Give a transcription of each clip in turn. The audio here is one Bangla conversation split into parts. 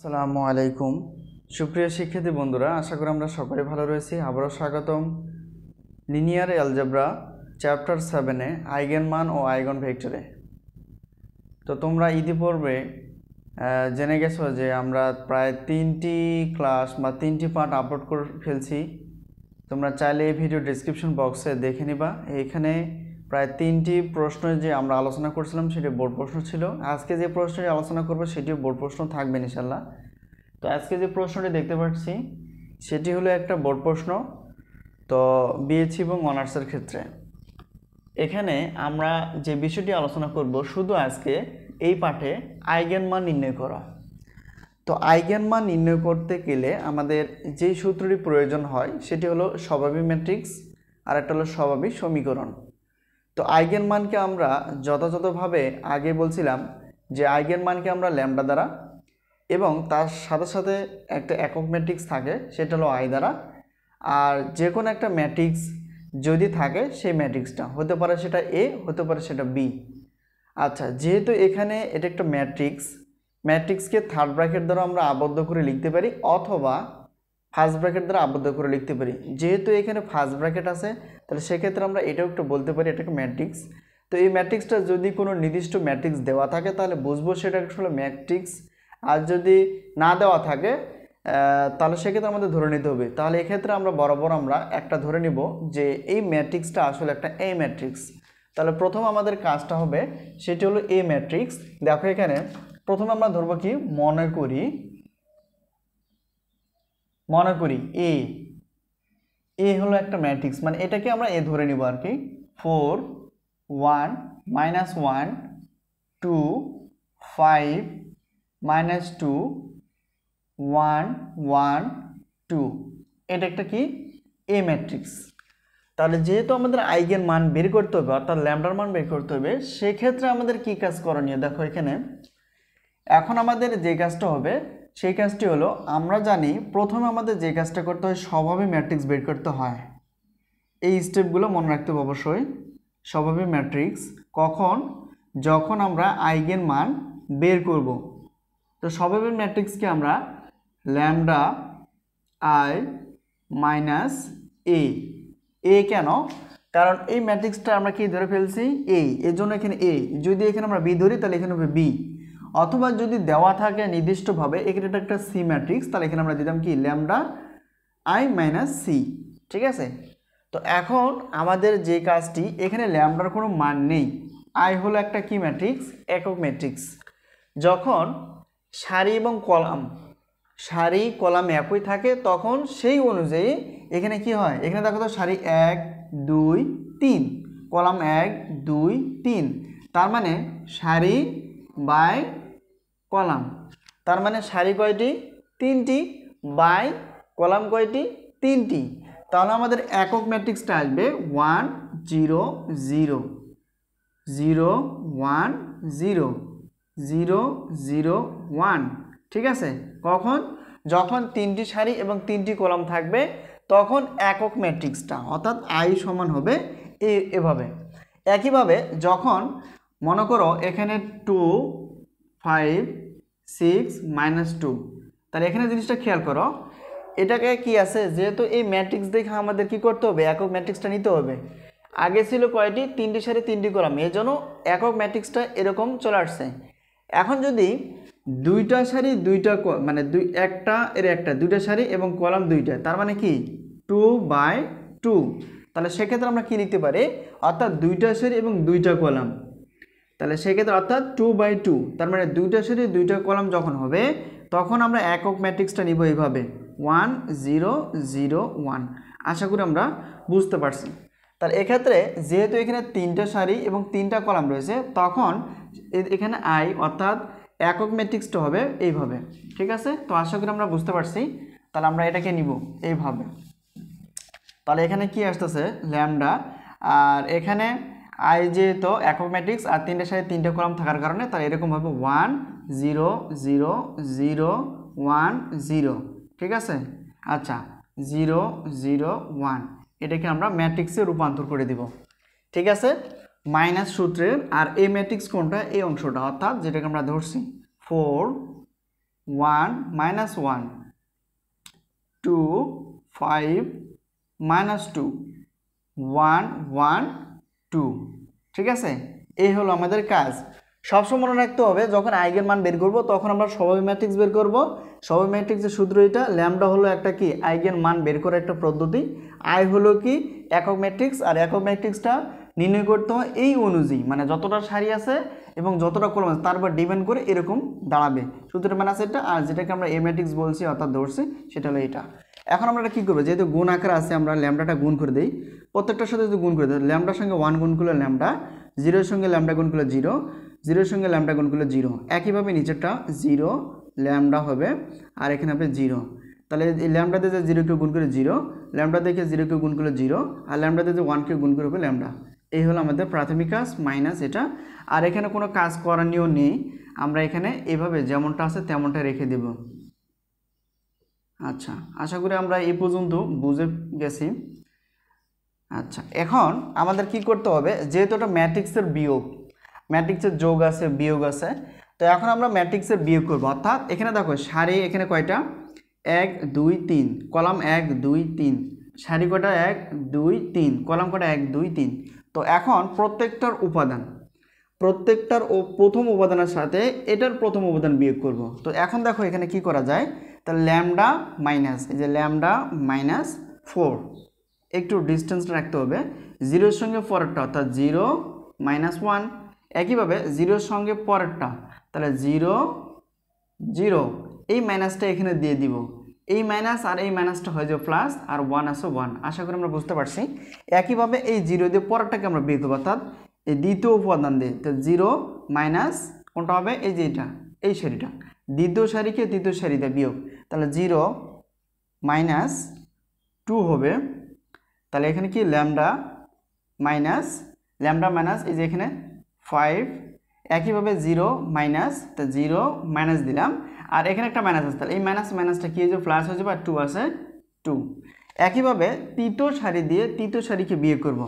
আসসালামু আলাইকুম সুপ্রিয় শিক্ষার্থী বন্ধুরা, আশা করি আমরা সকলে ভালো রয়েছি। আবারও স্বাগতম লিনিয়ার অ্যালজেব্রা চ্যাপ্টার 7-এ আইগেন মান ও আইগেন ভেক্টরে। তো তোমরা ইতিপূর্বে জেনে গেছো যে আমরা প্রায় 3টি ক্লাস বা 3টি পার্ট আপলোড করে ফেলছি। তোমরা চাইলে এই ভিডিও ডেসক্রিপশন বক্সে দেখে নিবা। এখানে প্রায় 3টি প্রশ্ন যে আমরা আলোচনা করছিলাম সেটি বোর্ড প্রশ্ন ছিল। আজকে যে প্রশ্নটি আলোচনা করবো সেটিও বোর্ড প্রশ্ন থাকবে ইনশাল্লাহ। তো আজকে যে প্রশ্নটি দেখতে পাচ্ছি সেটি হলো একটা বোর্ড প্রশ্ন, তো বিএসসি এবং অনার্সের ক্ষেত্রে। এখানে আমরা যে বিষয়টি আলোচনা করব শুধু আজকে এই পাঠে আইগেন মান নির্ণয় করা। তো আইগেন মান নির্ণয় করতে গেলে আমাদের যেই সূত্রটি প্রয়োজন হয় সেটি হলো স্বাভাবিক ম্যাট্রিক্স আর একটা হলো স্বাভাবিক সমীকরণ। তো আইগেন মানকে আমরা যথাযথভাবে আগে বলছিলাম যে আইগেন মানকে আমরা ল্যামডা দ্বারা এবং তার সাথে সাথে একটা একক ম্যাট্রিক্স থাকে সেটা হলো আই দ্বারা, আর যে কোনো একটা ম্যাট্রিক্স যদি থাকে সেই ম্যাট্রিক্সটা হতে পারে সেটা এ, হতে পারে সেটা বি। আচ্ছা, যেহেতু এখানে এটা একটা ম্যাট্রিক্সকে থার্ড ব্র্যাকেট দ্বারা আমরা আবদ্ধ করে লিখতে পারি অথবা ফার্স্ট ব্র্যাকেট দ্বারা আবদ্ধ করে লিখতে পারি। যেহেতু এখানে ফার্স্ট ব্র্যাকেট আছে তাহলে সেক্ষেত্রে আমরা এটাও একটু বলতে পারি এটা একটা ম্যাট্রিক্স। তো এই ম্যাট্রিক্সটা যদি কোনো নির্দিষ্ট ম্যাট্রিক্স দেওয়া থাকে তাহলে বুঝবো সেটা আসলে ম্যাট্রিক্স, আর যদি না দেওয়া থাকে তাহলে সেক্ষেত্রে আমাদের ধরে নিতে হবে। তাহলে এক্ষেত্রে আমরা বরাবর আমরা একটা ধরে নিব যে এই ম্যাট্রিক্সটা আসলে একটা এ ম্যাট্রিক্স। তাহলে প্রথম আমাদের কাজটা হবে সেটি হলো এ ম্যাট্রিক্স। দেখো এখানে প্রথমে আমরা ধরবো কি, মনে করি এ হলো একটা ম্যাট্রিক্স, মানে এটাকে আমরা এ ধরে নিব আর কি। 4 1 -1 2 5 -2 1 1 2, এটা একটা কি এ ম্যাট্রিক্স। তাহলে যেহেতু আমাদের আইগেন মান বের করতে হবে অর্থাৎ ল্যামডার মান বের করতে হবে, সেক্ষেত্রে আমাদের কি কাজ করণীয় দেখো এখানে। এখন আমাদের যে কাজটা হবে সেই কাজটি হলো, আমরা জানি প্রথমে আমাদের যে কাজটা করতে হয় স্বাভাবিক ম্যাট্রিক্স বের করতে হয়। এই স্টেপগুলো মনে রাখতে হবে অবশ্যই। স্বাভাবিক ম্যাট্রিক্স কখন, যখন আমরা আইগেন মান বের করব। তো স্বাভাবিক ম্যাট্রিক্সকে আমরা ল্যামডা আই মাইনাস এ কেন, কারণ এই ম্যাট্রিক্সটা আমরা কি ধরে ফেলছি এর জন্য এখানে এ, যদি এখানে আমরা বি ধরি তাহলে এখানে হবে বি, অথবা যদি দেওয়া থাকে নির্দিষ্টভাবে এখানে এটা একটা সি ম্যাট্রিক্স তাহলে এখানে আমরা দিতাম কি ল্যামডা আই মাইনাস সি। ঠিক আছে, তো এখন আমাদের যে কাজটি, এখানে ল্যামডার কোনো মান নেই, আই হলো একটা কি ম্যাট্রিক্স, একক ম্যাট্রিক্স। যখন সারি এবং সারি কলাম একই থাকে তখন সেই অনুযায়ী এখানে কি হয়, এখানে দেখো তো সারি 1 2 3, কলাম 1 2 3, তার মানে সারি বাই কলাম, তার মানে সারি কয়টি, 3টি, বাই কলাম কয়টি, 3টি। তাহলে আমাদের একক ম্যাট্রিক্সটা আসবে 1 0 0 0 1 0 0 0 1। ঠিক আছে, কখন, যখন 3টি সারি এবং 3টি কলাম থাকবে তখন একক ম্যাট্রিক্সটা অর্থাৎ আই সমান হবে এভাবে। একইভাবে যখন মনে করো এখানে 2 5 6 -2, তাহলে এখানে জিনিসটা খেয়াল করো, এটাকে কি আছে, যেহেতু এই ম্যাট্রিক্স দেখে আমাদের কি করতে হবে, একক ম্যাট্রিক্সটা নিতে হবে। আগে ছিল কয়টি, 3টি সারি 3টি কলাম, এর জন্য একক ম্যাট্রিক্সটা এরকম চলে আসছে। এখন যদি দুইটা সারি দুইটা মানে একটা এর একটা, দুইটা সারি এবং কলাম দুইটা, তার মানে কি 2/2, তাহলে সেক্ষেত্রে আমরা কি লিখতে পারি, অর্থাৎ দুইটা সারি এবং দুইটা কলাম, তাহলে সেক্ষেত্রে অর্থাৎ 2/2, তার মানে দুইটা সারি দুইটা কলাম যখন হবে তখন আমরা একক ম্যাট্রিক্সটা নিব এইভাবে 1 0 0 1। আশা করি আমরা বুঝতে পারছি। তাহলে এক্ষেত্রে যেহেতু এখানে 3টা সারি এবং 3টা কলাম রয়েছে তখন এখানে আই অর্থাৎ একক ম্যাট্রিক্সটা হবে এইভাবে। ঠিক আছে, তো আশা করি আমরা বুঝতে পারছি। তাহলে আমরা এটাকে নিব এইভাবে। তাহলে এখানে কি আসতেছে ল্যামডা, আর এখানে আই যেহেতু একক ম্যাট্রিক্স আর 3টা সারি 3টা কলাম থাকার কারণে তাহলে এরকম হবে 1 0 0 0 1 0। ঠিক আছে, আচ্ছা 0 0 1, এটাকে আমরা ম্যাট্রিক্সে রূপান্তর করে দিব। ঠিক আছে, মাইনাস সূত্রের, আর এই ম্যাট্রিক্স কোনটা, এই অংশটা অর্থাৎ যেটাকে আমরা ধরছি 4 1 minus 1 2 5 minus 2 1 1 2 ঠিক আছে এই হলো আমাদের কাজ সবসময় মনে রাখতে হবে যখন আইগেন মান বের করব তখন আমরা স্বাভাবিক ম্যাট্রিক্স বের করব স্বাভাবিক ম্যাট্রিক্সের সূত্র এটা ল্যামডা হলো একটা কি আইগেন মান বের করার একটা পদ্ধতি আই হলো কি একক ম্যাট্রিক্স আর একক ম্যাট্রিক্সটা নির্ণয় করতে হয় এই অনুযায়ী মানে যতটা সারি আছে এবং যতটা কলম আছে তার উপর ডিপেন্ড করে এরকম দাঁড়াবে সূত্রের মান আছে এটা আর যেটাকে আমরা এ ম্যাট্রিক্স বলছি অর্থাৎ ধরছি সেটা হলো এটা এখন আমরা এটা কী করবো যেহেতু গুণ আকার আছে আমরা ল্যামডাটা গুণ করে দিই প্রত্যেকটার সাথে যদি গুণ করে দিই ল্যামডার সঙ্গে 1 গুণ করলে ল্যামডা 0 এর সঙ্গে ল্যামডা গুণ করলে 0 0 এর সঙ্গে ল্যামডা গুণ করলে 0 একইভাবে নিচেরটা 0 ল্যামডা হবে আর এখানে হবে 0 তাহলে এই ল্যামডা দিয়ে যে 0 কে গুণ করে 0 ল্যামডা দিয়ে 0 কে গুণ করলে 0 আর ল্যামডা দিয়ে 1 কে গুণ করে হবে ল্যামডা এই হলো আমাদের প্রাথমিক কাজ মাইনাস এটা আর এখানে কোনো কাজ করানিও নেই আমরা এখানে এভাবে যেমনটা আছে তেমনটা রেখে দেব আচ্ছা আশা করি আমরা এই পর্যন্ত বুঝে গেছি আচ্ছা এখন আমাদের কি করতে হবে যেহেতু এটা ম্যাট্রিক্সের বিয়োগ ম্যাট্রিক্সের যোগ আছে বিয়োগ আছে তো এখন আমরা ম্যাট্রিক্সের বিয়োগ করব অর্থাৎ এখানে দেখো সারি এখানে কয়টা 1 2 3 কলাম 1 2 3 সারি কয়টা 1 2 3 কলাম কয়টা 1 2 3 তো এখন প্রত্যেকটার উপাদান প্রত্যেকটার প্রথম উপাদানের সাথে এটার প্রথম উপাদান বিয়োগ করব তো এখন দেখো এখানে কি করা যায় তাহলে ল্যামডা মাইনাস এই যে ল্যামডা মাইনাস 4 একটু ডিস্টেন্স রাখতে হবে 0 এর সঙ্গে পরেরটা অর্থাৎ 0 মাইনাস 1 একইভাবে 0 এর সঙ্গে পরেরটা তাহলে 0 0 এই মাইনাসটা এখানে দিয়ে দিব এই মাইনাস আর এই মাইনাসটা হয়ে যাবে প্লাস আর 1 আছে 1 আশা করি আমরা বুঝতে পারছি একইভাবে এই 0 দিয়ে পরেরটাকে আমরা বিয়োগ করব অর্থাৎ এই দ্বিতীয় উপাদান দিয়ে তো 0 মাইনাস কোনটা হবে এই যে এটা এই সারিটা দ্বিতীয় সারিকে তৃতীয় সারিতে বিয়োগ তাহলে 0 মাইনাস 2 হবে তাহলে এখানে কি ল্যামডা মাইনাস এই যে এখানে 5 একইভাবে 0 মাইনাস তো 0 মাইনাস দিলাম আর এখানে একটা মাইনাস আছে তাহলে এই মাইনাসটা কি হয়ে যাবে প্লাস হয়ে যাবে আর 2 আছে 2 একইভাবে তৃতীয় সারি দিয়ে তৃতীয় সারিকে বিয়োগ করব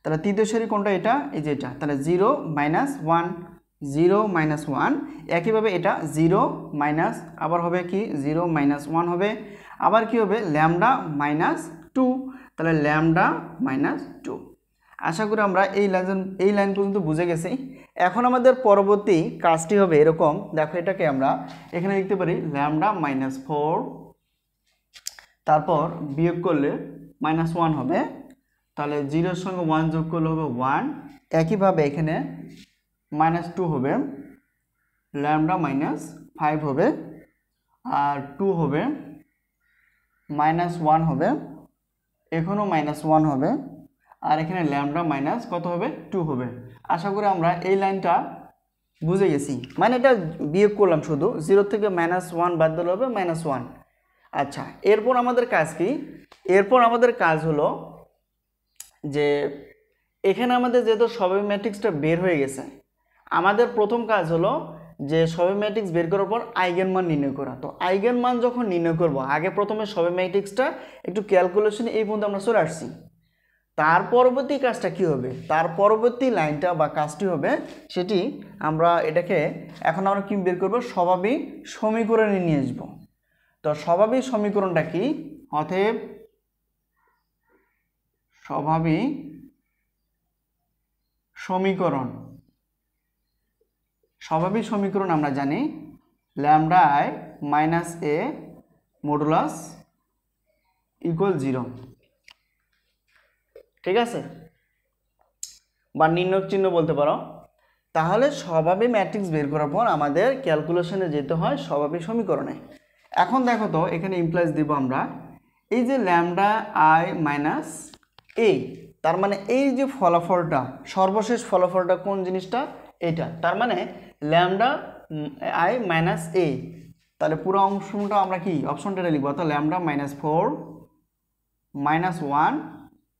তাহলে তৃতীয় সারি কোনটা এটা এই যে এটা তাহলে 0 মাইনাস 1 0 মাইনাস 1 একইভাবে এটা 0 মাইনাস আবার হবে কি 0 মাইনাস 1 হবে আবার কি হবে ল্যামডা মাইনাস 2 তাহলে ল্যামডা মাইনাস 2 আশা করি আমরা এই লাইন পর্যন্ত বুঝে গেছি এখন আমাদের পরবর্তী কাজটি হবে এরকম দেখো এটাকে আমরা এখানে লিখতে পারি ল্যামডা মাইনাস 4 তারপর বিয়োগ করলে মাইনাস 1 হবে তাহলে 0 এর সঙ্গে 1 যোগ করলে হবে 1 একইভাবে এখানে মাইনাস 2 হবে ল্যামডা মাইনাস 5 হবে আর 2 হবে মাইনাস 1 হবে এখানেও মাইনাস 1 হবে আর এখানে ল্যামডা মাইনাস কত হবে 2 হবে আশা করি আমরা এই লাইনটা বুঝে গেছি মানে এটা বিয়োগ করলাম শুধু 0 থেকে মাইনাস 1 বাদ দিলে হবে মাইনাস 1 আচ্ছা এরপর আমাদের কাজ কি এরপর আমাদের কাজ হলো যে এখানে আমাদের যেহেতু স্বাভাবিক ম্যাট্রিক্সটা বের হয়ে গেছে আমাদের প্রথম কাজ হলো যে স্বাভাবিক ম্যাট্রিক্স বের করার পর আইগেন মান নির্ণয় করা তো আইগেন মান যখন নির্ণয় করব আগে প্রথমে স্বাভাবিক ম্যাট্রিক্সটা একটু ক্যালকুলেশন এই পর্যন্ত আমরা চলে আসছি তার পরবর্তী কাজটা কি হবে তার পরবর্তী লাইনটা বা কাজটি হবে সেটি আমরা এটাকে এখন আমরা কি বের করব স্বাভাবিক সমীকরণে নিয়ে আসব তো স্বাভাবিক সমীকরণটা কি অতএব স্বাভাবিক সমীকরণ আমরা জানি lambda I minus A modulus equal 0 ঠিক আছে বা নির্ণয় চিহ্ন বলতে পারো তাহলে স্বাভাবিক ম্যাট্রিক্স বের করার পর আমাদের ক্যালকুলেশনে যেতে হয় স্বাভাবিক সমীকরণে এখন দেখো তো এখানে ইমপ্লাইজ দিব আমরা এই যে ল্যামডা আই মাইনাস এ তার মানে এই যে ফলাফলটা সর্বশেষ ফলাফলটা কোন জিনিসটা এটা তার মানে ল্যামডা আই মাইনাস এ তাহলে পুরো অংশটা আমরা কি অপশনটা লিখবো অর্থাৎ ল্যামডা মাইনাস 4 মাইনাস 1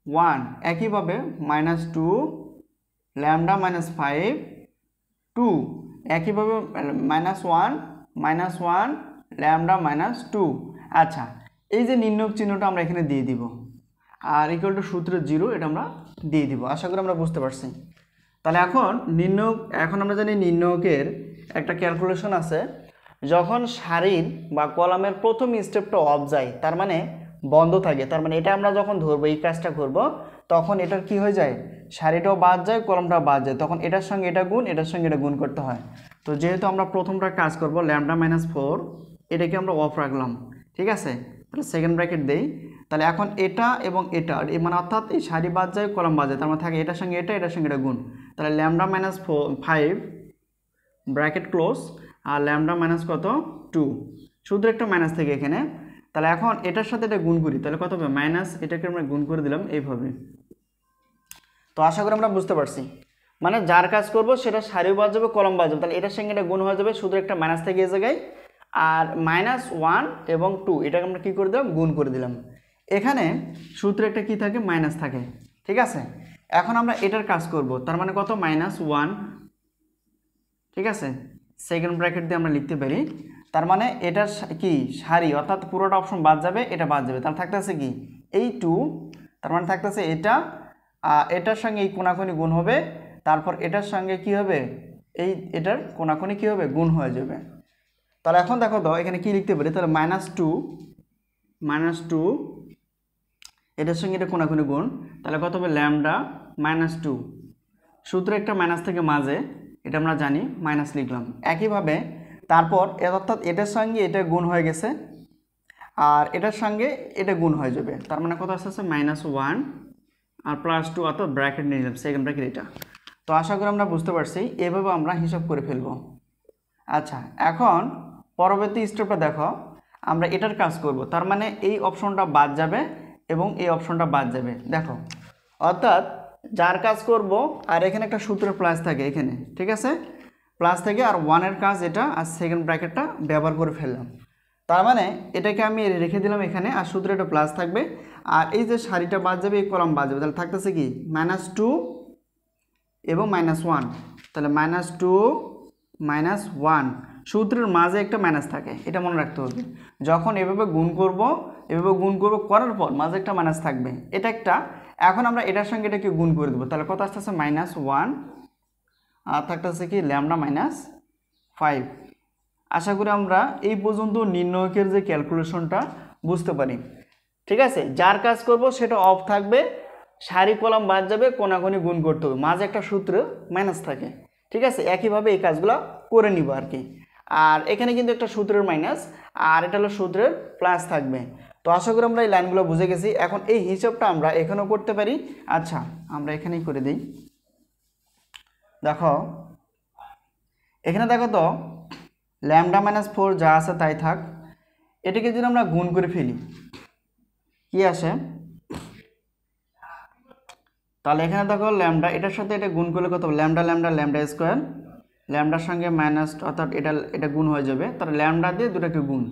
1 একইভাবে মাইনাস 2 ল্যামডা মাইনাস 5 2 একইভাবে মাইনাস 1 ল্যামডা মাইনাস 2 আচ্ছা এই যে নির্ণয় চিহ্নটা আমরা এখানে দিয়ে দিব আর ইকুয়াল টু সূত্র 0 এটা আমরা দিয়ে দিব আশা করি আমরা বুঝতে পারছি তাহলে এখন আমরা জানি নির্ণয়কের একটা ক্যালকুলেশন আছে যখন সারির বা কলামের প্রথম স্টেপটা অফ যায়, তার মানে বন্ধ থাকে, তার মানে এটা আমরা যখন ধরবো, এই কাজটা করব, তখন এটার কি হয়ে যায়, সারিটাও বাদ যায়, কলমটাও বাদ যায়, তখন এটার সঙ্গে এটা গুণ, এটার সঙ্গে এটা গুণ করতে হয়। তো যেহেতু আমরা প্রথমটা কাজ করব ল্যামডা মাইনাস 4, এটাকে আমরা অফ রাখলাম, ঠিক আছে। তাহলে সেকেন্ড ব্র্যাকেট দেই, তাহলে এখন এটা এবং এটা মানে অর্থাৎ এই সারি বাদ যায়, কলম বাদ যায়, তার মানে থাকে এটার সঙ্গে এটা, এটার সঙ্গে এটা গুণ, তাহলে ল্যামডা মাইনাস 5 ব্র্যাকেট ক্লোজ, আর ল্যামডা মাইনাস কত 2, শুধু একটা মাইনাস থেকে এখানে। তাহলে এখন এটার সাথে এটা গুণ করি, তাহলে কত হবে মাইনাস, এটাকে আমরা গুণ করে দিলাম এইভাবে। তো আশা করি আমরা বুঝতে পারছি, মানে যার কাজ করব সেটা সারিও বাদ যাবে, কলম বাদ যাবে, তাহলে এটার সঙ্গে এটা গুণ হয়ে যাবে, শুধু একটা মাইনাস থেকে এই জায়গায়, আর -1 এবং 2 এটাকে আমরা কী করে দিলাম, গুণ করে দিলাম। এখানে সূত্রে একটা কি থাকে, মাইনাস থাকে, ঠিক আছে। এখন আমরা এটার কাজ করব, তার মানে কত -1, ঠিক আছে। সেকেন্ড ব্র্যাকেট দিয়ে আমরা লিখতে পারি, তার মানে এটার কি সারি অর্থাৎ পুরোটা অপশন বাদ যাবে, এটা বাদ যাবে, তাহলে থাকতেছে কি এই 2, তার মানে থাকতেছে এটা, এটার সঙ্গে এই কোনাকুনি গুণ হবে, তারপর এটার সঙ্গে কি হবে, এই এটার কোনাকুনি কি হবে, গুণ হয়ে যাবে। তাহলে এখন দেখো তো এখানে কি লিখতে পারি, তাহলে -2 এটার সঙ্গে এটা কোনাকুনি গুণ, তাহলে কত হবে ল্যামডা -2, সূত্রে একটা মাইনাস থেকে মাঝে, এটা আমরা জানি, মাইনাস লিখলাম। একইভাবে তারপর অর্থাৎ এটার সঙ্গে এটা গুণ হয়ে গেছে, আর এটার সঙ্গে এটা গুণ হয়ে যাবে, তার মানে কত আসছে -1 আর +2, অর্থাৎ ব্র্যাকেট নিয়ে নিলাম, সেকেন্ড ব্র্যাকেট এটা। তো আশা করি আমরা বুঝতে পারছি, এভাবে আমরা হিসাব করে ফেলব। আচ্ছা, এখন পরবর্তী স্টেপটা দেখো, আমরা এটার কাজ করব, তার মানে এই অপশনটা বাদ যাবে এবং এই অপশনটা বাদ যাবে, দেখো অর্থাৎ যার কাজ করব, আর এখানে একটা সূত্রের প্লাস থাকে এখানে, ঠিক আছে, প্লাস থেকে আর 1-এর কাজ এটা, আর সেকেন্ড ব্র্যাকেটটা ব্যবহার করে ফেললাম, তার মানে এটাকে আমি রেখে দিলাম এখানে, আর সূত্রে একটা প্লাস থাকবে, আর এই যে সারিটা বাদ যাবে, এই কলাম বাদ যাবে, তাহলে থাকতেছে কি -2 এবং -1, তাহলে -2 -1, সূত্রের মাঝে একটা মাইনাস থাকে, এটা মনে রাখতে হবে। যখন এভাবে গুণ করব করার পর মাঝে একটা মাইনাস থাকবে, এটা একটা। এখন আমরা এটার সঙ্গে এটাকে গুণ করে দেবো, তাহলে কত আসতেছে -1, আর থাকতেছে কি ল্যামডা -5। আশা করি আমরা এই পর্যন্ত নির্ণয়কের যে ক্যালকুলেশনটা বুঝতে পারি, ঠিক আছে। যার কাজ করব সেটা অফ থাকবে, সারি কলাম বাদ যাবে, কোনাকুনি গুণ করতে হবে, মাঝে একটা সূত্র মাইনাস থাকে, ঠিক আছে। একইভাবে এই কাজগুলো করে নিব আর কি। আর এখানে কিন্তু একটা সূত্রের মাইনাস, আর এটা হলো সূত্রের প্লাস থাকবে। তো আশা করি আমরা এই লাইনগুলো বুঝে গেছি। এখন এই হিসাবটা আমরা এখানেও করতে পারি। আচ্ছা, আমরা এখানেই করে দিই। দেখো এখানে দেখো তো ল্যামডা -4 যা আছে তাই থাক, এটাকে যদি আমরা গুণ করে ফেলি কি আসে, তাহলে এখানে দেখো ল্যামডা, এটার সাথে এটা গুণ করলে কত হবে, ল্যামডা স্কোয়ার, ল্যামডার সঙ্গে মাইনাস, অর্থাৎ এটা গুণ হয়ে যাবে, তাহলে ল্যামডা দিয়ে দুটাকে গুণ,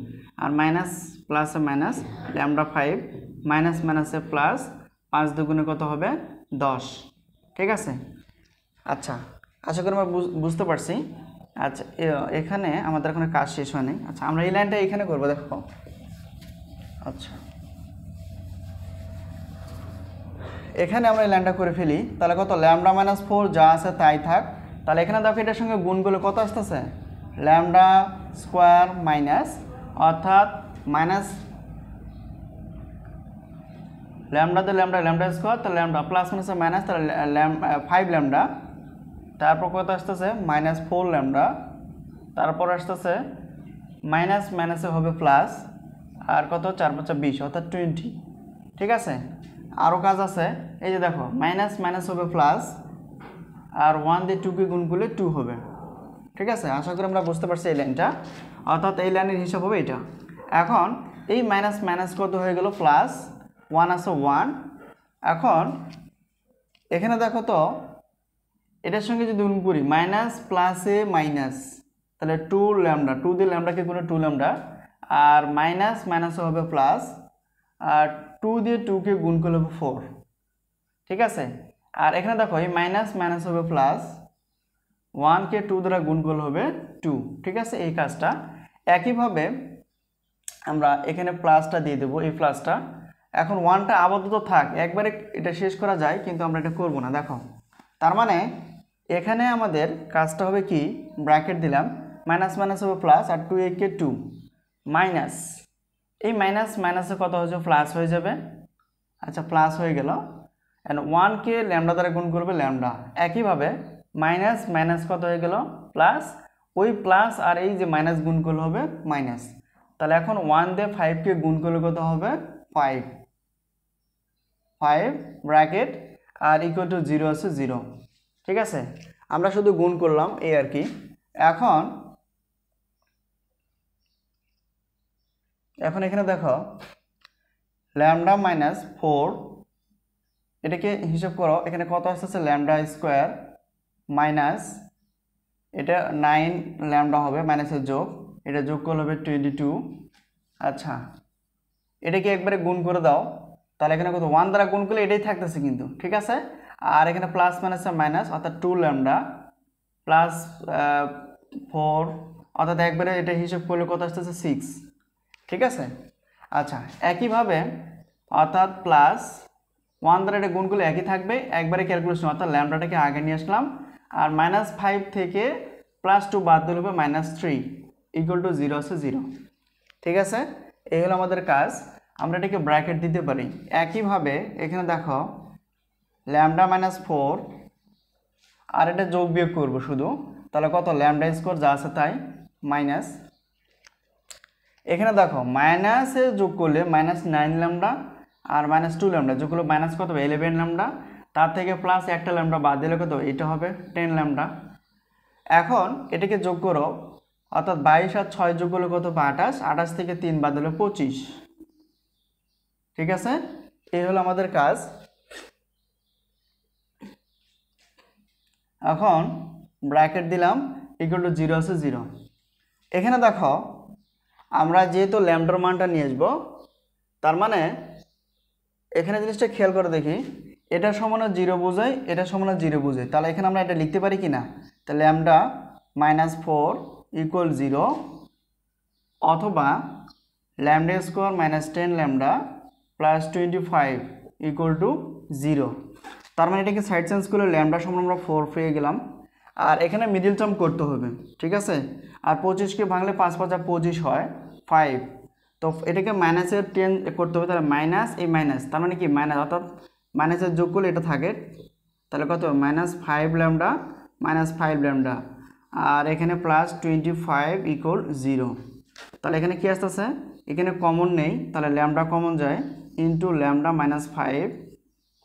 আর মাইনাস প্লাসে মাইনাস, ল্যামডা 5 মাইনাস মাইনাসে প্লাস, 5 দুগুণে কত হবে 10, ঠিক আছে। আচ্ছা, আশা করি আমরা বুঝতে পারছি। আচ্ছা, এখানে আমাদের এখন কাজ শেষ হয়নি। আচ্ছা, আমরা এই লাইনটা এখানে করবো, দেখো। আচ্ছা, এখানে আমরা এই লাইনটা করে ফেলি, তাহলে কত ল্যামডা -4 যা আছে তাই থাক, তাহলে এখানে দেখো এটার সঙ্গে গুণ করলে কত আসতেছে ল্যামডা স্কোয়ার মাইনাস, অর্থাৎ মাইনাস ল্যামডা দিয়ে ল্যামডা স্কোয়ার, তাহলে ল্যামডা প্লাস মাইনাসে মাইনাস, তাহলে 5 ল্যামডা, তারপর কত আসতেছে -4 ল্যামডা, তারপর আসতেছে মাইনাস মাইনাসে হবে প্লাস, আর কত 4 5 20, অর্থাৎ 20, ঠিক আছে। আরও কাজ আছে, এই যে দেখো মাইনাস মাইনাস হবে প্লাস, আর 1 দিয়ে 2কে গুণ করলে 2 হবে, ঠিক আছে। আশা করি আমরা বুঝতে পারছি এই লাইনটা, অর্থাৎ এই লাইনের হিসাব হবে এটা। এখন এই মাইনাস মাইনাস কত হয়ে গেল প্লাস, 1 আছে 1। এখন এখানে দেখো তো এটার সঙ্গে যদি গুণ করি মাইনাস প্লাসে মাইনাস, তাহলে 2 ল্যামডা, 2 দিয়ে ল্যামডাকে গুণে 2 ল্যামডা, আর মাইনাস মাইনাসে হবে প্লাস, আর 2 দিয়ে 2কে গুণ করলে হবে 4, ঠিক আছে। আর এখানে দেখো এই মাইনাস মাইনাস হবে প্লাস, 1কে 2 দ্বারা গুণ করলে হবে 2, ঠিক আছে। এই কাজটা একইভাবে আমরা এখানে প্লাসটা দিয়ে দেবো, এই প্লাসটা। এখন 1টা আপাতত থাক, একবারে এটা শেষ করা যায়, কিন্তু আমরা এটা করব না। দেখো তার মানে এখানে আমাদের কাজটা হবে কি, ব্র্যাকেট দিলাম, মাইনাস মাইনাস হবে প্লাস, আর 2 একে 2 মাইনাস, এই মাইনাস মাইনাসে কত হয়েছে প্লাস হয়ে যাবে। আচ্ছা প্লাস হয়ে গেল, অ্যান্ড 1কে ল্যামডা দ্বারা গুণ করবে ল্যামডা। একইভাবে মাইনাস মাইনাস কত হয়ে গেল প্লাস, ওই প্লাস আর এই যে মাইনাস গুণ করলে হবে মাইনাস। তাহলে এখন 1 দিয়ে 5কে গুণ করলে কত হবে 5 ব্র্যাকেট আর ইকুয়াল টু 0 আছে 0। ঠিক আছে, আমরা শুধু গুণ করলাম এই আর কি। এখন এখানে দেখো ল্যামডা মাইনাস 4, এটাকে হিসাব করো, এখানে কত আসতেছে ল্যামডা স্কোয়ার মাইনাস, এটা 9 ল্যামডা হবে মাইনাসের যোগ, এটা যোগ করলে হবে 22। আচ্ছা এটাকে একবারে গুণ করে দাও, তাহলে এখানে কত 1 দ্বারা গুণ করলে এটাই থাকতেছে কিন্তু, ঠিক আছে। আর এখানে প্লাস মাইনাস মাইনাস, অর্থাৎ 2 ল্যামডা প্লাস 4, অর্থাৎ একবারে এটা হিসাব করলে কত আসতেছে 6। ঠিক আছে, আচ্ছা একইভাবে অর্থাৎ প্লাস 1 দ্বারা এটা গুণ করলে একই থাকবে, একবারে ক্যালকুলেশন, অর্থাৎ ল্যামডাটাকে আগে নিয়ে আসলাম, আর -5 থেকে +2 বাদ দিলে হবে -3 ইকুয়াল টু 0 আছে 0। ঠিক আছে, এই হলো আমাদের কাজ। আমরা এটাকে ব্র্যাকেট দিতে পারি। একইভাবে এখানে দেখো ল্যামডা -4, আর এটা যোগ বিয়োগ করবো শুধু, তাহলে কত ল্যামডা স্কোয়ার যা আছে তাই মাইনাস, এখানে দেখো মাইনাসে যোগ করলে -9 ল্যামডা আর -2 ল্যামডা যোগ করলে মাইনাস কত হবে 11 ল্যামডা, তার থেকে প্লাস একটা ল্যামডা বাদ দিলে কত এটা হবে 10 ল্যামডা। এখন এটাকে যোগ করো, অর্থাৎ 22 আর 6 যোগ করলে কত 28, 28 থেকে 3 বাদ দিলে 25। ঠিক আছে, এই হলো আমাদের কাজ। এখন ব্র্যাকেট দিলাম ইকুয়াল টু 0 আছে 0। এখানে দেখো আমরা যেহেতু ল্যামডার মানটা নিয়ে আসবো, তার মানে এখানে জিনিসটা খেয়াল করে দেখি, এটা সমান 0 বোঝায়, এটা সমান 0 বোঝায়, তাহলে এখানে আমরা এটা লিখতে পারি কি না, তাহলে ল্যামডা -4 ইকুয়াল 0, অথবা lambda square -10 lambda plus 25 equal to 0। তার মানে এটাকে সাইড চেঞ্জ করলে ল্যামডা সমান আমরা 4 পেয়ে গেলাম। আর এখানে মিডিল টার্ম করতে হবে, ঠিক আছে। আর 25কে ভাঙলে 5 5 25 হয় 5, তো এটাকে মাইনাসের 10 করতে হবে, তাহলে মাইনাস এই মাইনাস, তার মানে কি মাইনাস, অর্থাৎ মাইনাসের যোগ করলে এটা থাকে, তাহলে কত -5 ল্যামডা -5 ল্যামডা, আর এখানে +25 ইকুয়াল 0। তাহলে এখানে কি আসতেছে, এখানে কমন নেই, তাহলে ল্যামডা কমন যায় ইন্টু ল্যামডা -5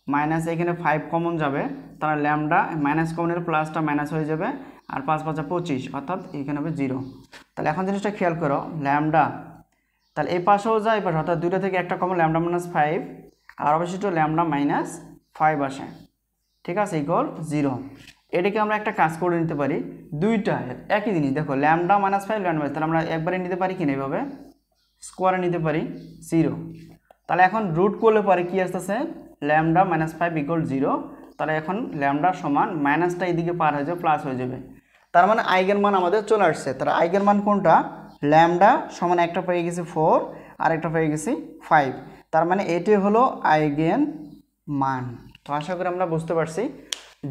মাইনাস, এখানে 5 কমন যাবে, তাহলে ল্যামডা মাইনাস কমনের প্লাসটা মাইনাস হয়ে যাবে, আর 5 5 25, অর্থাৎ এখানে হবে 0। তাহলে এখন জিনিসটা খেয়াল করো, ল্যামডা তাহলে এই পাশেও যায়, এই পাশে, অর্থাৎ দুইটা থেকে একটা কমন ল্যামডা -5, আর অবশিষ্ট ল্যামডা -5 আসে। ঠিক আছে, ইকুয়াল 0। এটাকে আমরা একটা কাজ করে নিতে পারি, দুইটা একই জিনিস, দেখো ল্যামডা -5 ল্যামডা, তাহলে আমরা একবারে নিতে পারি কিনা, এইভাবে স্কোয়ারে নিতে পারি 0। তাহলে এখন রুট করলে পরে কি আসতেছে, ল্যামডা -5 ইকুয়াল 0। তাহলে এখন ল্যামডা সমান মাইনাসটা এদিকে পার হয়ে যাবে, প্লাস হয়ে যাবে, তার মানে আইগেন মান আমাদের চলে আসছে। তাহলে আইগেন মান কোনটা, ল্যামডা সমান একটা পেয়ে গেছি 4 আর একটা পেয়ে গেছি 5, তার মানে এটি হলো আইগেন মান। তো আশা করি আমরা বুঝতে পারছি।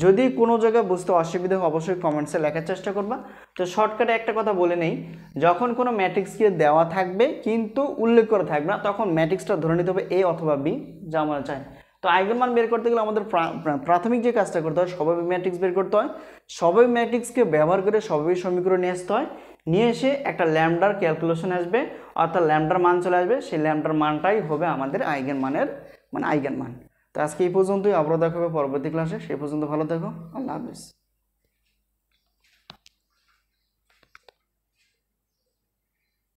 যদি কোনো জায়গায় বুঝতে অসুবিধা হয় অবশ্যই কমেন্টসে লেখার চেষ্টা করবা। তো শর্টকাটে একটা কথা বলে নেই, যখন কোনো ম্যাট্রিক্সকে দেওয়া থাকবে কিন্তু উল্লেখ করা থাকবে না, তখন ম্যাট্রিক্সটা ধরে নিতে হবে এ অথবা বি, যা আমরা চাই। তো আইগেন মান বের করতে গেলে আমাদের প্রাথমিক যে কাজটা করতে হয়, স্বাভাবিক ম্যাট্রিক্স বের করতে হয়। স্বাভাবিক ম্যাট্রিক্সকে ব্যবহার করে স্বাভাবিক সমীকরণ নিয়ে আসতে হয়, নিয়ে এসে একটা ল্যামডার ক্যালকুলেশন আসবে, অর্থাৎ ল্যামডার মান চলে আসবে, সেই ল্যামডার মানটাই হবে আমাদের আইগেন মানের আইগেন মান। তো আজকে এই পর্যন্তই, আবারও দেখা হবে পরবর্তী ক্লাসে। সেই পর্যন্ত ভালো থেকো, আল্লাহ হাফেজ।